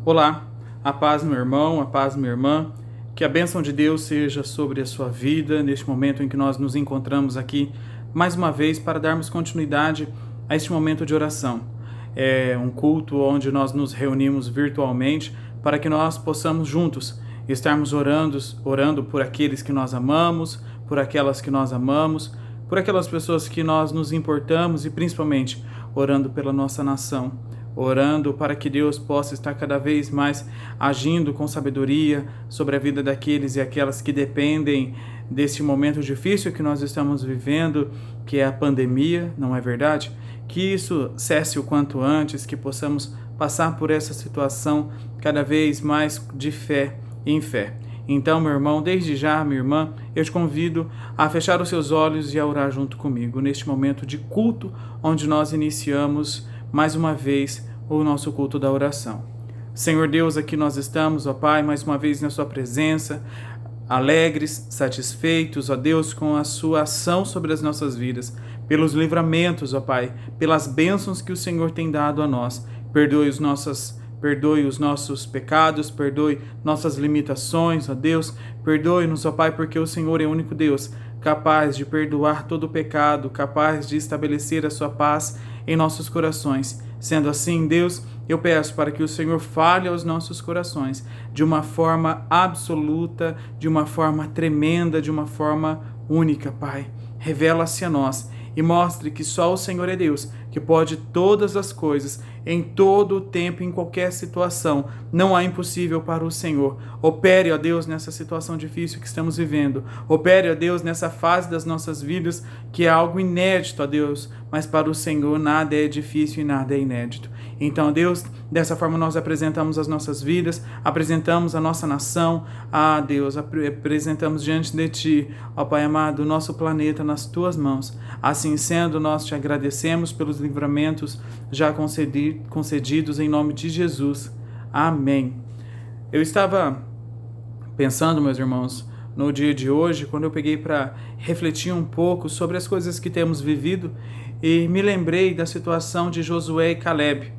Olá, a paz, meu irmão, a paz, minha irmã. Que a bênção de Deus seja sobre a sua vida neste momento em que nós nos encontramos aqui mais uma vez para darmos continuidade a este momento de oração. É um culto onde nós nos reunimos virtualmente para que nós possamos juntos estarmos orando por aqueles que nós amamos, por aquelas que nós amamos, por aquelas pessoas que nós nos importamos e principalmente orando pela nossa nação, orando para que Deus possa estar cada vez mais agindo com sabedoria sobre a vida daqueles e aquelas que dependem desse momento difícil que nós estamos vivendo, que é a pandemia, não é verdade? Que isso cesse o quanto antes, que possamos passar por essa situação cada vez mais de fé em fé. Então, meu irmão, desde já, minha irmã, eu te convido a fechar os seus olhos e a orar junto comigo neste momento de culto, onde nós iniciamos mais uma vez o nosso culto da oração. Senhor Deus, aqui nós estamos, ó Pai, mais uma vez na sua presença, alegres, satisfeitos, ó Deus, com a sua ação sobre as nossas vidas, pelos livramentos, ó Pai, pelas bênçãos que o Senhor tem dado a nós. Perdoe os nossos pecados, perdoe nossas limitações, ó Deus, perdoe-nos, ó Pai, porque o Senhor é o único Deus capaz de perdoar todo o pecado, capaz de estabelecer a sua paz em nossos corações. Sendo assim, Deus, eu peço para que o Senhor fale aos nossos corações de uma forma absoluta, de uma forma tremenda, de uma forma única, Pai. Revela-se a nós e mostre que só o Senhor é Deus, que pode todas as coisas, em todo o tempo, em qualquer situação. Não há impossível para o Senhor. Opere, ó Deus, nessa situação difícil que estamos vivendo. Opere, ó Deus, nessa fase das nossas vidas, que é algo inédito, ó Deus, mas para o Senhor nada é difícil e nada é inédito. Então, Deus, dessa forma nós apresentamos as nossas vidas, apresentamos a nossa nação, Deus, apresentamos diante de Ti, ó Pai amado, o nosso planeta nas Tuas mãos. Assim sendo, nós te agradecemos pelos livramentos já concedidos em nome de Jesus. Amém. Eu estava pensando, meus irmãos, no dia de hoje, quando eu peguei para refletir um pouco sobre as coisas que temos vivido, e me lembrei da situação de Josué e Caleb,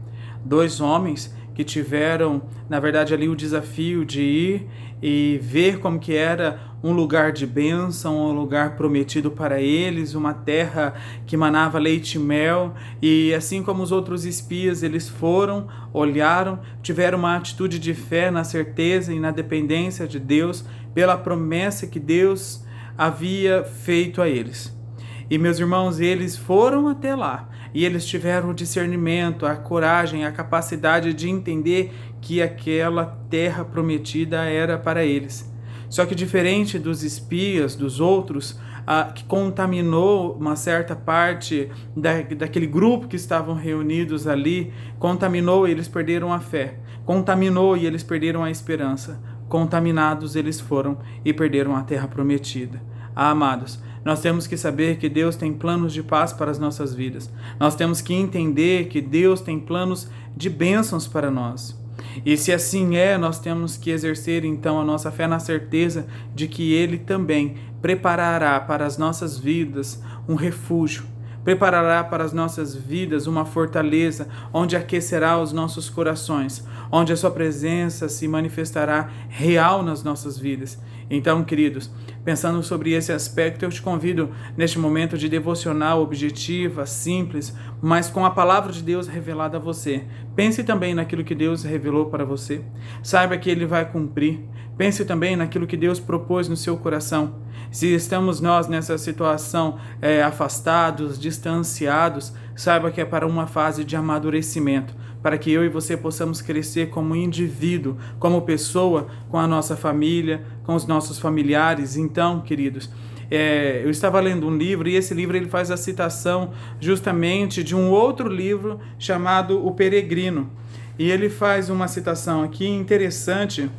dois homens que tiveram, na verdade, ali o desafio de ir e ver como que era um lugar de bênção, um lugar prometido para eles, uma terra que manava leite e mel, e assim como os outros espias, eles foram, olharam, tiveram uma atitude de fé na certeza e na dependência de Deus, pela promessa que Deus havia feito a eles. E meus irmãos, eles foram até lá e eles tiveram o discernimento, a coragem, a capacidade de entender que aquela terra prometida era para eles. Só que diferente dos espias, dos outros, que contaminou uma certa parte daquele grupo que estavam reunidos ali, contaminou e eles perderam a fé, contaminou e eles perderam a esperança, contaminados eles foram e perderam a terra prometida. Amados, nós temos que saber que Deus tem planos de paz para as nossas vidas. Nós temos que entender que Deus tem planos de bênçãos para nós. E se assim é, nós temos que exercer então a nossa fé na certeza de que Ele também preparará para as nossas vidas um refúgio, preparará para as nossas vidas uma fortaleza onde aquecerá os nossos corações, onde a sua presença se manifestará real nas nossas vidas. Então, queridos, pensando sobre esse aspecto, eu te convido neste momento de devocional objetiva, simples, mas com a palavra de Deus revelada a você. Pense também naquilo que Deus revelou para você. Saiba que Ele vai cumprir. Pense também naquilo que Deus propôs no seu coração. Se estamos nós nessa situação afastados, distanciados, saiba que é para uma fase de amadurecimento, para que eu e você possamos crescer como indivíduo, como pessoa, com a nossa família, com os nossos familiares. Então, queridos, eu estava lendo um livro e esse livro ele faz a citação justamente de um outro livro chamado O Peregrino. E ele faz uma citação aqui interessante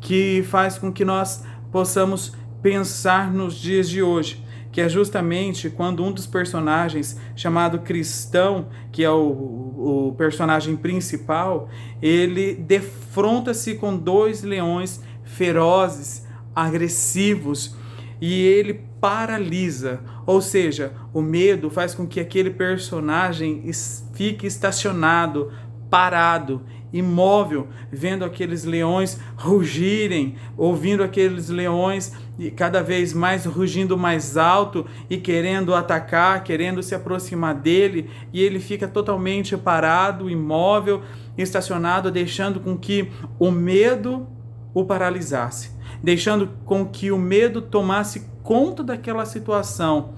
que faz com que nós possamos pensar nos dias de hoje, que é justamente quando um dos personagens, chamado Cristão, que é o personagem principal, ele defronta-se com dois leões ferozes, agressivos, e ele paralisa, ou seja, o medo faz com que aquele personagem fique estacionado, parado, imóvel, vendo aqueles leões rugirem, ouvindo aqueles leões cada vez mais rugindo mais alto e querendo atacar, querendo se aproximar dele, e ele fica totalmente parado, imóvel, estacionado, deixando com que o medo o paralisasse, deixando com que o medo tomasse conta daquela situação.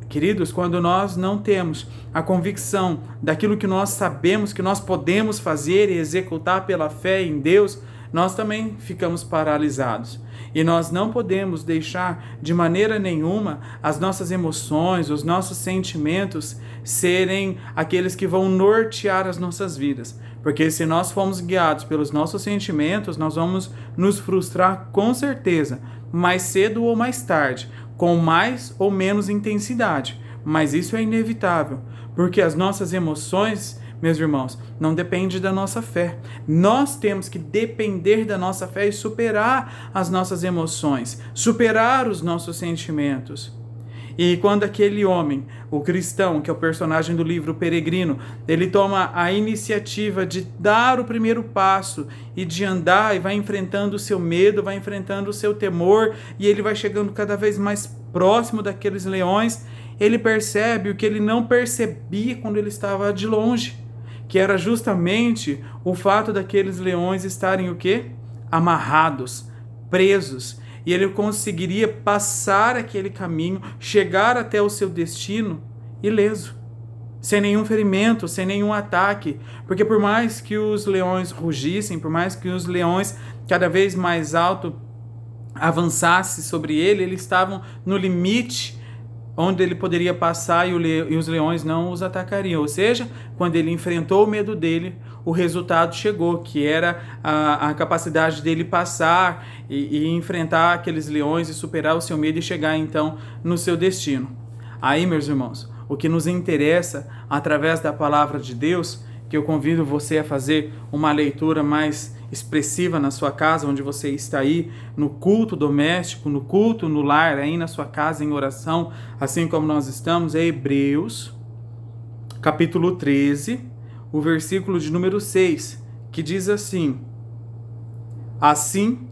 Queridos, quando nós não temos a convicção daquilo que nós sabemos que nós podemos fazer e executar pela fé em Deus, nós também ficamos paralisados. E nós não podemos deixar de maneira nenhuma as nossas emoções, os nossos sentimentos serem aqueles que vão nortear as nossas vidas. Porque se nós formos guiados pelos nossos sentimentos, nós vamos nos frustrar com certeza, mais cedo ou mais tarde, com mais ou menos intensidade. Mas isso é inevitável, porque as nossas emoções, meus irmãos, não dependem da nossa fé. Nós temos que depender da nossa fé e superar as nossas emoções, superar os nossos sentimentos. E quando aquele homem, o cristão, que é o personagem do livro Peregrino, ele toma a iniciativa de dar o primeiro passo e de andar e vai enfrentando o seu medo, vai enfrentando o seu temor, e ele vai chegando cada vez mais próximo daqueles leões, ele percebe o que ele não percebia quando ele estava de longe, que era justamente o fato daqueles leões estarem o quê? Amarrados, presos, e ele conseguiria passar aquele caminho, chegar até o seu destino ileso, sem nenhum ferimento, sem nenhum ataque, porque por mais que os leões rugissem, por mais que os leões cada vez mais alto avançassem sobre ele, eles estavam no limite onde ele poderia passar e os leões não os atacariam. Ou seja, quando ele enfrentou o medo dele, o resultado chegou, que era a capacidade dele passar e enfrentar aqueles leões e superar o seu medo e chegar então no seu destino. Aí, meus irmãos, o que nos interessa através da palavra de Deus, que eu convido você a fazer uma leitura mais expressiva na sua casa, onde você está aí, no culto doméstico, no culto no lar, aí na sua casa em oração, assim como nós estamos, é Hebreus, capítulo 13, o versículo de número 6, que diz assim: assim,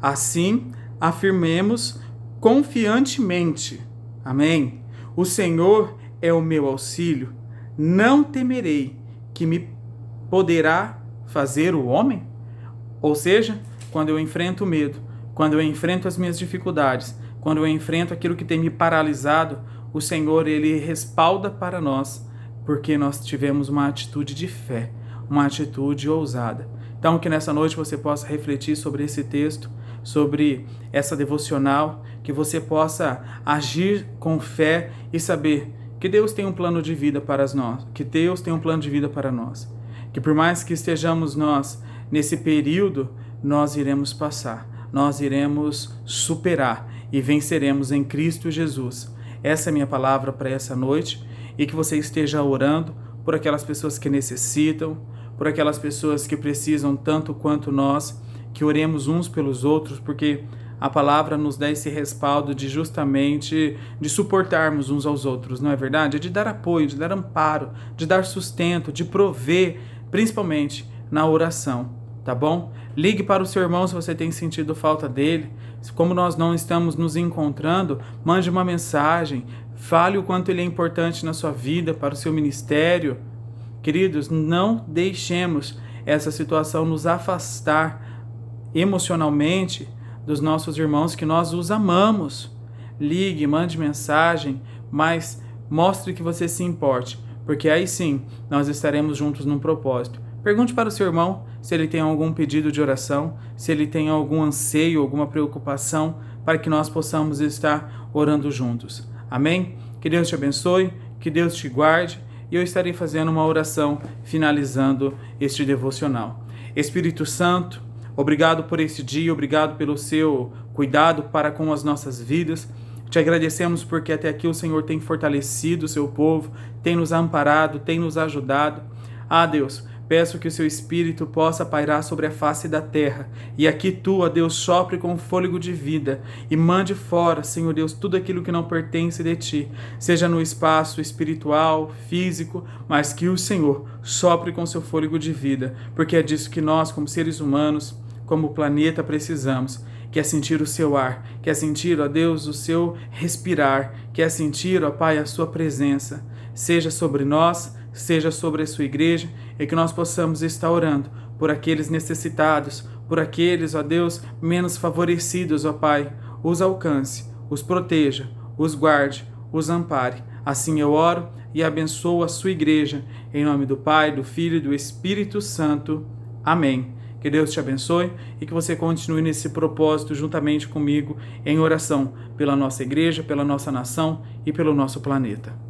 assim afirmemos confiantemente, amém? O Senhor é o meu auxílio, não temerei que me poderá fazer o homem? Ou seja, quando eu enfrento o medo, quando eu enfrento as minhas dificuldades, quando eu enfrento aquilo que tem me paralisado, o Senhor, Ele respalda para nós, porque nós tivemos uma atitude de fé, uma atitude ousada. Então, que nessa noite você possa refletir sobre esse texto, sobre essa devocional, que você possa agir com fé e saber que Deus tem um plano de vida para nós, que Deus tem um plano de vida para nós, que por mais que estejamos nós nesse período, nós iremos passar, nós iremos superar e venceremos em Cristo Jesus. Essa é a minha palavra para essa noite, e que você esteja orando por aquelas pessoas que necessitam, por aquelas pessoas que precisam tanto quanto nós, que oremos uns pelos outros, porque a palavra nos dá esse respaldo de justamente de suportarmos uns aos outros, não é verdade? De dar apoio, de dar amparo, de dar sustento, de prover, principalmente na oração, tá bom? Ligue para o seu irmão se você tem sentido falta dele. Como nós não estamos nos encontrando, mande uma mensagem, fale o quanto ele é importante na sua vida, para o seu ministério. Queridos, não deixemos essa situação nos afastar emocionalmente dos nossos irmãos, que nós os amamos. Ligue, mande mensagem, mas mostre que você se importe, porque aí sim nós estaremos juntos num propósito. Pergunte para o seu irmão se ele tem algum pedido de oração, se ele tem algum anseio, alguma preocupação, para que nós possamos estar orando juntos. Amém? Que Deus te abençoe, que Deus te guarde, e eu estarei fazendo uma oração finalizando este devocional. Espírito Santo, obrigado por esse dia, obrigado pelo seu cuidado para com as nossas vidas. Te agradecemos porque até aqui o Senhor tem fortalecido o seu povo, tem nos amparado, tem nos ajudado. Ah, Deus, Peço que o seu Espírito possa pairar sobre a face da terra. E aqui tu, ó Deus, sopre com fôlego de vida e mande fora, Senhor Deus, tudo aquilo que não pertence de ti, seja no espaço espiritual, físico, mas que o Senhor sopre com seu fôlego de vida, porque é disso que nós, como seres humanos, como planeta, precisamos. Quer sentir o seu ar, quer sentir, ó Deus, o seu respirar, quer sentir, ó Pai, a sua presença. Seja sobre nós, seja sobre a sua igreja, e que nós possamos estar orando por aqueles necessitados, por aqueles, ó Deus, menos favorecidos, ó Pai. Os alcance, os proteja, os guarde, os ampare. Assim eu oro e abençoo a sua igreja, em nome do Pai, do Filho e do Espírito Santo. Amém. Que Deus te abençoe e que você continue nesse propósito juntamente comigo em oração pela nossa igreja, pela nossa nação e pelo nosso planeta.